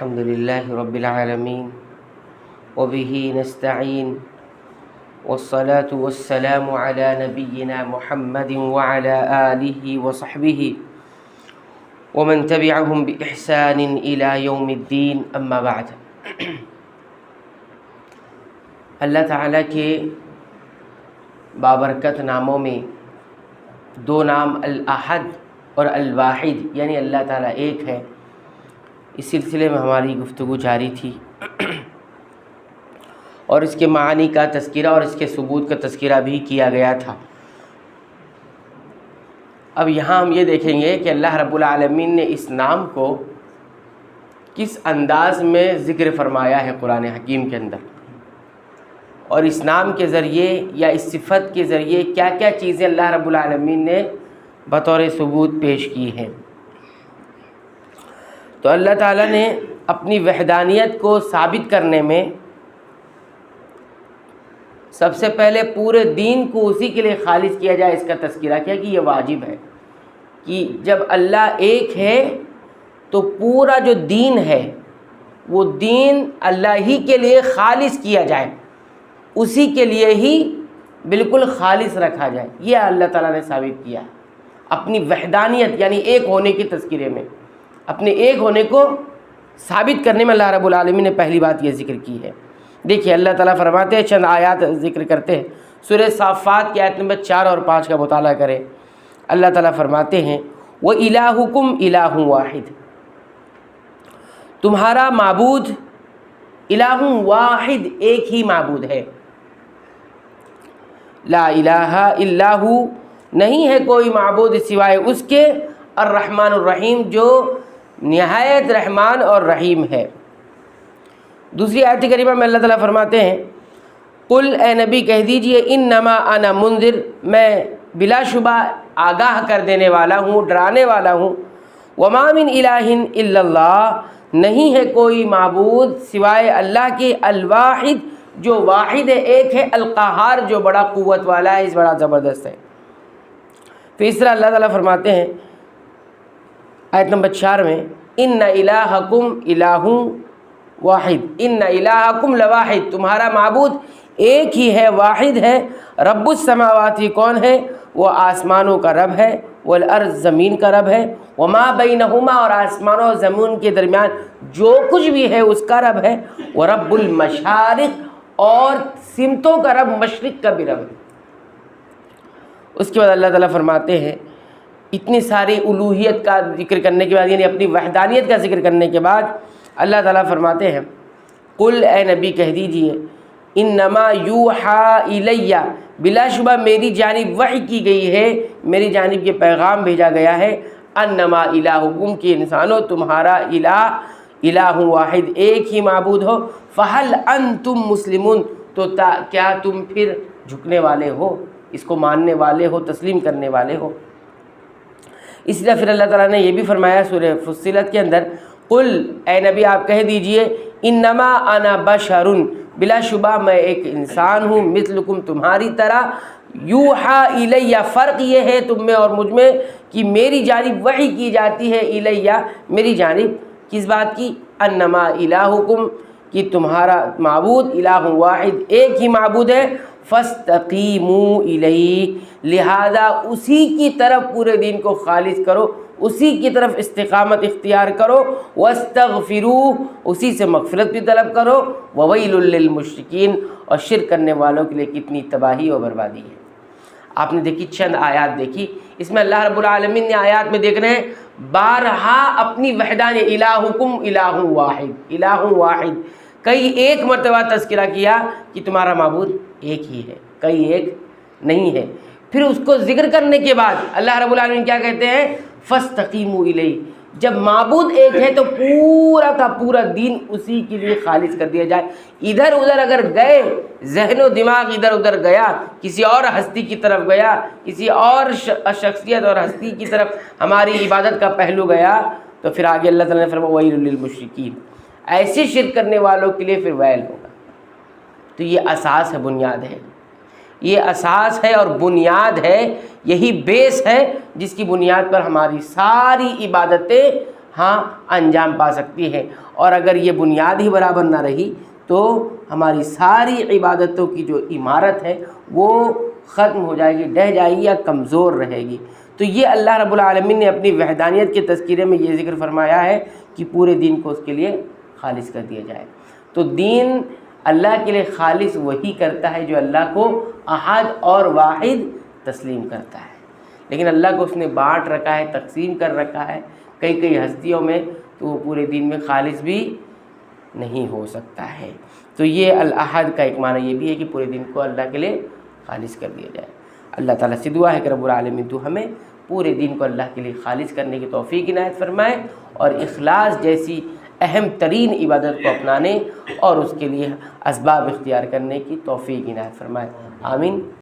الحمد لله رب العالمين وبه نستعين والصلاة والسلام على نبينا محمد وعلى آله وصحبه ومن تبعهم بإحسان إلى يوم الدين أما بعد۔ اللہ تعالیٰ کے بابرکت ناموں میں دو نام الاحد اور الواحد یعنی اللہ تعالیٰ ایک ہے، اس سلسلے میں ہماری گفتگو جاری تھی اور اس کے معانی کا تذکرہ اور اس کے ثبوت کا تذکرہ بھی کیا گیا تھا۔ اب یہاں ہم یہ دیکھیں گے کہ اللہ رب العالمین نے اس نام کو کس انداز میں ذکر فرمایا ہے قرآن حکیم کے اندر، اور اس نام کے ذریعے یا اس صفت کے ذریعے کیا کیا چیزیں اللہ رب العالمین نے بطور ثبوت پیش کی ہیں۔ تو اللہ تعالیٰ نے اپنی وحدانیت کو ثابت کرنے میں سب سے پہلے پورے دین کو اسی کے لیے خالص کیا جائے اس کا تذکرہ کیا کہ یہ واجب ہے کہ جب اللہ ایک ہے تو پورا جو دین ہے وہ دین اللہ ہی کے لیے خالص کیا جائے، اسی کے لیے ہی بالکل خالص رکھا جائے۔ یہ اللہ تعالیٰ نے ثابت کیا اپنی وحدانیت یعنی ایک ہونے کی تذکرے میں، اپنے ایک ہونے کو ثابت کرنے میں اللہ رب العالمین نے پہلی بات یہ ذکر کی ہے۔ دیکھیے اللہ تعالیٰ فرماتے ہیں، چند آیات ذکر کرتے ہیں، سورہ صافات کی آیت نمبر 4 اور 5 کا مطالعہ کریں۔ اللہ تعالیٰ فرماتے ہیں وَإِلَٰهُكُمْ إِلَٰهٌ وَاحِدٌ، تمہارا معبود الہ واحد ایک ہی معبود ہے، لا الہ الا ہو، نہیں ہے کوئی معبود سوائے اس کے، الرحمن الرحیم جو نہایت رحمان اور رحیم ہے۔ دوسری آیت کریمہ میں اللہ تعالیٰ فرماتے ہیں قل، اے نبی کہہ دیجئے، انما انا منذر، میں بلا شبہ آگاہ کر دینے والا ہوں، ڈرانے والا ہوں، وما من الہ الا اللہ، نہیں ہے کوئی معبود سوائے اللہ کے، الواحد جو واحد ہے، ایک ہے، القہار جو بڑا قوت والا ہے، اس بڑا زبردست ہے۔ پھر اس طرح اللہ تعالیٰ فرماتے ہیں آیت نمبر 4 میں ان الہکم الہ واحد، ان الہکم لواحد، تمہارا معبود ایک ہی ہے، واحد ہے، رب السماوات کون ہے؟ وہ آسمانوں کا رب ہے، والارض زمین کا رب ہے، وما بینہما اور آسمانوں اور زمین کے درمیان جو کچھ بھی ہے اس کا رب ہے، ورب المشارق اور سمتوں کا رب، مشرق کا بھی رب ہے۔ اس کے بعد اللہ تعالیٰ فرماتے ہیں اتنی ساری الوہیت کا ذکر کرنے کے بعد یعنی اپنی وحدانیت کا ذکر کرنے کے بعد اللہ تعالیٰ فرماتے ہیں قل، اے نبی کہہ دیجئے، انما یوحی الیہ، بلا شبہ میری جانب وحی کی گئی ہے، میری جانب یہ پیغام بھیجا گیا ہے، انما الہکم کہ انسانوں تمہارا الہ واحد ایک ہی معبود ہو، فہل انتم مسلمون، تو کیا تم پھر جھکنے والے ہو، اس کو ماننے والے ہو، تسلیم کرنے والے ہو۔ اس لیے پھر اللہ تعالیٰ نے یہ بھی فرمایا سورہ فصلت کے اندر قل، اے نبی آپ کہہ دیجئے، انما انا بشر، بلا شبہ میں ایک انسان ہوں، مثلکم تمہاری طرح، یوحی الیہ، فرق یہ ہے تم میں اور مجھ میں کہ میری جانب وحی کی جاتی ہے، الیہ میری جانب، کس بات کی؟ انما الہکم کہ تمہارا معبود الہ واحد ایک ہی معبود ہے، فاستقیموا الیہ، لہذا اسی کی طرف پورے دین کو خالص کرو، اسی کی طرف استقامت اختیار کرو، واستغفروہ، اسی سے مغفرت بھی طلب کرو، وویل للمشرکین، اور شرک کرنے والوں کے لیے کتنی تباہی اور بربادی ہے۔ آپ نے دیکھی چند آیات دیکھی، اس میں اللہ رب العالمین نے آیات میں دیکھ رہے ہیں بارہا اپنی وحدانیت، الہکم الہ واحد، الہ واحد، کئی ایک مرتبہ تذکرہ کیا کہ تمہارا معبود ایک ہی ہے، کئی ایک نہیں ہے۔ پھر اس کو ذکر کرنے کے بعد اللہ رب العالمین کیا کہتے ہیں؟ فاستقیموا الیہ، جب معبود ایک ہے تو پورا کا پورا دین اسی کے لیے خالص کر دیا جائے۔ ادھر ادھر اگر گئے، ذہن و دماغ ادھر ادھر گیا، کسی اور ہستی کی طرف گیا، کسی اور شخصیت اور ہستی کی طرف ہماری عبادت کا پہلو گیا، تو پھر آگے اللہ تعالیٰ نے فرمایا ویل للمشرکین، ایسے شرک کرنے والوں کے لیے پھر ویل ہوگا۔ تو یہ اساس ہے، بنیاد ہے، یہ اساس ہے اور بنیاد ہے، یہی بیس ہے جس کی بنیاد پر ہماری ساری عبادتیں انجام پا سکتی ہیں۔ اور اگر یہ بنیاد ہی برابر نہ رہی تو ہماری ساری عبادتوں کی جو عمارت ہے وہ ختم ہو جائے گی، ڈہ جائے گی یا کمزور رہے گی۔ تو یہ اللہ رب العالمین نے اپنی وحدانیت کے تذکرے میں یہ ذکر فرمایا ہے کہ پورے دین کو اس کے لیے خالص کر دیا جائے۔ تو دین اللہ کے لیے خالص وہی کرتا ہے جو اللہ کو احد اور واحد تسلیم کرتا ہے، لیکن اللہ کو اس نے بانٹ رکھا ہے، تقسیم کر رکھا ہے کئی ہستیوں میں، تو وہ پورے دین میں خالص بھی نہیں ہو سکتا ہے۔ تو یہ الاحد کا ایک معنی یہ بھی ہے کہ پورے دین کو اللہ کے لیے خالص کر دیا جائے۔ اللہ تعالیٰ سے دعا ہے کہ رب العالمین تو ہمیں پورے دین کو اللہ کے لیے خالص کرنے کی توفیق عنایت فرمائے، اور اخلاص جیسی اہم ترین عبادت کو اپنانے اور اس کے لیے اسباب اختیار کرنے کی توفیق عنایت فرمائے، آمین۔